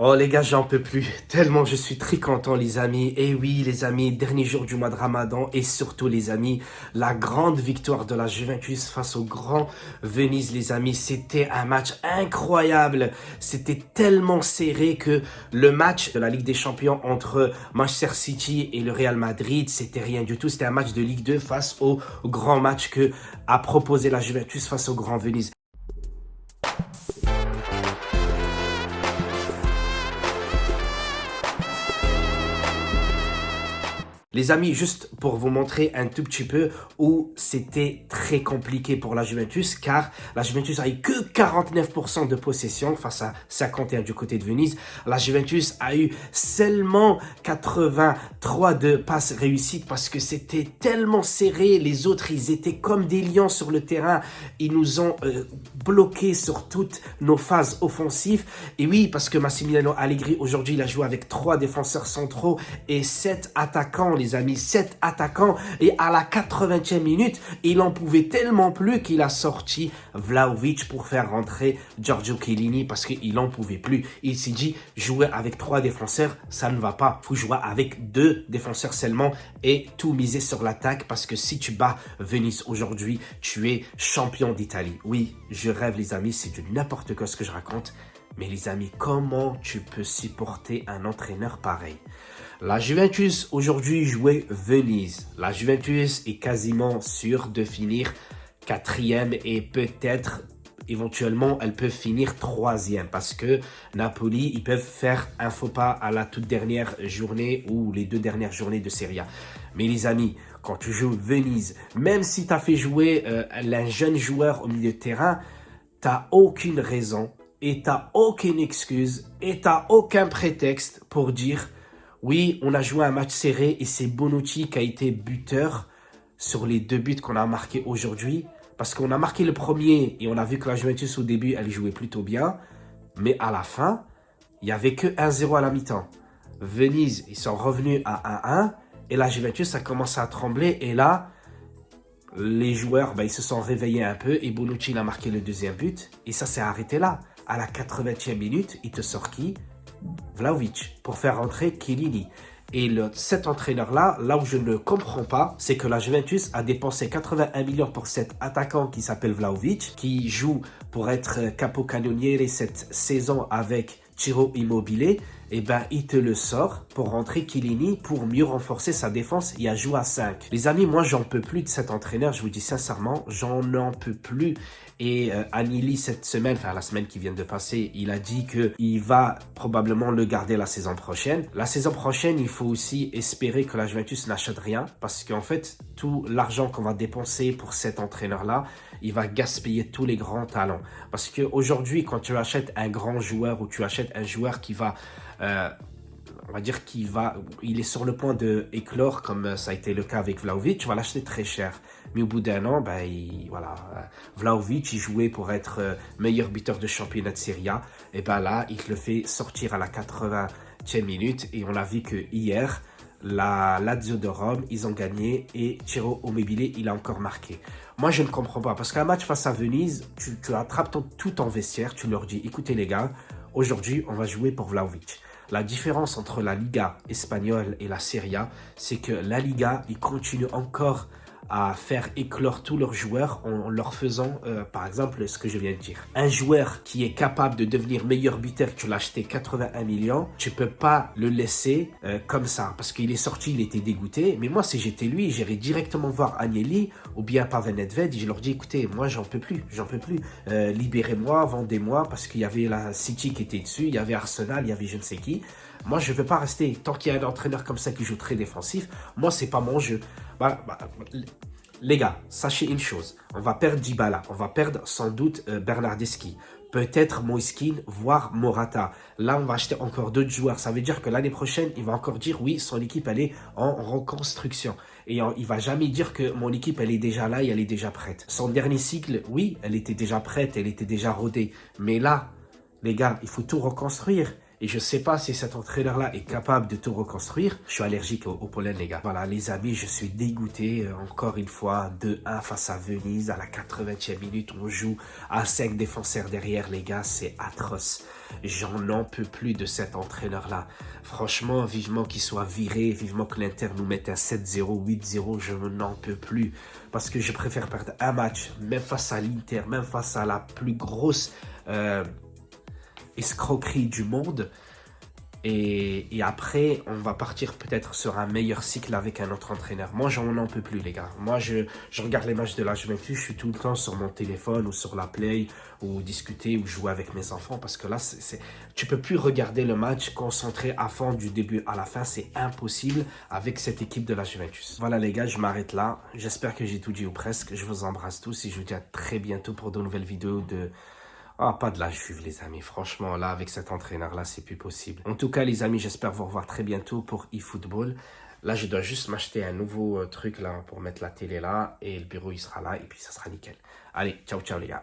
Oh les gars, j'en peux plus, tellement je suis très content les amis. Et oui les amis, dernier jour du mois de Ramadan et surtout les amis, la grande victoire de la Juventus face au grand Venise les amis. C'était un match incroyable, c'était tellement serré que le match de la Ligue des Champions entre Manchester City et le Real Madrid, c'était rien du tout. C'était un match de Ligue 2 face au grand match que a proposé la Juventus face au grand Venise. Les amis, juste pour vous montrer un tout petit peu où c'était très compliqué pour la Juventus, car la Juventus a eu que 49% de possession face à 51 du côté de Venise. La Juventus a eu seulement 83 de passes réussites parce que c'était tellement serré. Les autres, ils étaient comme des lions sur le terrain. Ils nous ont bloqués sur toutes nos phases offensives. Et oui, parce que Massimiliano Allegri, aujourd'hui, il a joué avec 3 défenseurs centraux et 7 attaquants, les amis, 7 attaquants. Et à la 80e minute, il en pouvait tellement plus qu'il a sorti Vlahovic pour faire rentrer Giorgio Chiellini parce qu'il en pouvait plus. Il s'est dit, jouer avec 3 défenseurs, ça ne va pas. Il faut jouer avec 2 défenseurs seulement et tout miser sur l'attaque parce que si tu bats Venise aujourd'hui, tu es champion d'Italie. Oui, je rêve les amis, c'est du n'importe quoi ce que je raconte. Mais les amis, comment tu peux supporter un entraîneur pareil? La Juventus aujourd'hui jouait Venise. La Juventus est quasiment sûre de finir 4e et peut-être éventuellement elle peut finir 3e parce que Napoli ils peuvent faire un faux pas à la toute dernière journée ou les 2 dernières journées de Serie A. Mais les amis, quand tu joues Venise, même si tu as fait jouer un jeune joueur au milieu de terrain, tu n'as aucune raison et tu n'as aucune excuse et tu n'as aucun prétexte pour dire oui, on a joué un match serré et c'est Bonucci qui a été buteur sur les 2 buts qu'on a marqués aujourd'hui. Parce qu'on a marqué le premier et on a vu que la Juventus au début, elle jouait plutôt bien. Mais à la fin, il n'y avait que 1-0 à la mi-temps. Venise, ils sont revenus à 1-1 et la Juventus a commencé à trembler. Et là, les joueurs, ils se sont réveillés un peu et Bonucci il a marqué le 2e but. Et ça s'est arrêté là. À la 80e minute, il te sort qui? Vlahovic pour faire rentrer Chiellini. Et cet entraîneur-là, là où je ne comprends pas, c'est que la Juventus a dépensé 81 millions pour cet attaquant qui s'appelle Vlahovic, qui joue pour être capocannoniere cette saison avec Ciro Immobile. Et il te le sort pour rentrer Chiellini pour mieux renforcer sa défense et à jouer à 5. Les amis, moi, j'en peux plus de cet entraîneur, je vous dis sincèrement, j'en peux plus. Et Agnelli, cette semaine, enfin la semaine qui vient de passer, il a dit qu'il va probablement le garder la saison prochaine. La saison prochaine, il faut aussi espérer que la Juventus n'achète rien parce qu'en fait, tout l'argent qu'on va dépenser pour cet entraîneur-là, il va gaspiller tous les grands talents. Parce qu'aujourd'hui, quand tu achètes un grand joueur ou tu achètes un joueur qui va... on va dire il est sur le point de éclore comme ça a été le cas avec Vlahovic, tu vas l'acheter très cher. Mais au bout d'un an, Vlahovic, il jouait pour être meilleur buteur de championnat de Serie A. Et là, il le fait sortir à la 80e minute. Et on a vu que hier, la Lazio de Rome, ils ont gagné et Ciro Immobile, il a encore marqué. Moi, je ne comprends pas parce qu'un match face à Venise, tu attrapes tout ton vestiaire, tu leur dis, écoutez les gars, aujourd'hui, on va jouer pour Vlahovic. La différence entre la Liga espagnole et la Serie A, c'est que la Liga, ils continuent encore à faire éclore tous leurs joueurs en leur faisant, par exemple, ce que je viens de dire. Un joueur qui est capable de devenir meilleur buteur, tu l'as acheté 81 millions, tu peux pas le laisser comme ça, parce qu'il est sorti, il était dégoûté. Mais moi, si j'étais lui, j'irais directement voir Agnelli ou bien Pavel Nedved et je leur dis, écoutez, moi, j'en peux plus. Libérez-moi, vendez-moi, parce qu'il y avait la City qui était dessus, il y avait Arsenal, il y avait je ne sais qui. Moi, je ne veux pas rester. Tant qu'il y a un entraîneur comme ça qui joue très défensif, moi, c'est pas mon jeu. Les gars, sachez une chose. On va perdre Dybala. On va perdre sans doute Bernardeschi. Peut-être Moiskin, voire Morata. Là, on va acheter encore d'autres joueurs. Ça veut dire que l'année prochaine, il va encore dire, oui, son équipe, elle est en reconstruction. Et il va jamais dire que mon équipe, elle est déjà là et elle est déjà prête. Son dernier cycle, oui, elle était déjà prête, elle était déjà rodée. Mais là, les gars, il faut tout reconstruire. Et je sais pas si cet entraîneur-là est capable de tout reconstruire. Je suis allergique au pollen, les gars. Voilà, les amis, je suis dégoûté. Encore une fois, 2-1 face à Venise. À la 80e minute, on joue à 5 défenseurs derrière, les gars. C'est atroce. J'en peux plus de cet entraîneur-là. Franchement, vivement qu'il soit viré. Vivement que l'Inter nous mette un 7-0, 8-0. Je n'en peux plus. Parce que je préfère perdre un match, même face à l'Inter, même face à la plus grosse escroquerie du monde. Et après, on va partir peut-être sur un meilleur cycle avec un autre entraîneur. Moi, j'en peux plus, les gars. Moi, je regarde les matchs de la Juventus, je suis tout le temps sur mon téléphone ou sur la Play, ou discuter ou jouer avec mes enfants. Parce que là, tu peux plus regarder le match concentré à fond du début à la fin. C'est impossible avec cette équipe de la Juventus. Voilà, les gars, je m'arrête là. J'espère que j'ai tout dit ou presque. Je vous embrasse tous et je vous dis à très bientôt pour de nouvelles vidéos de... Ah, pas de la Juve, les amis. Franchement, là, avec cet entraîneur-là, c'est plus possible. En tout cas, les amis, j'espère vous revoir très bientôt pour eFootball. Là, je dois juste m'acheter un nouveau truc là pour mettre la télé là. Et le bureau, il sera là. Et puis, ça sera nickel. Allez, ciao, ciao, les gars.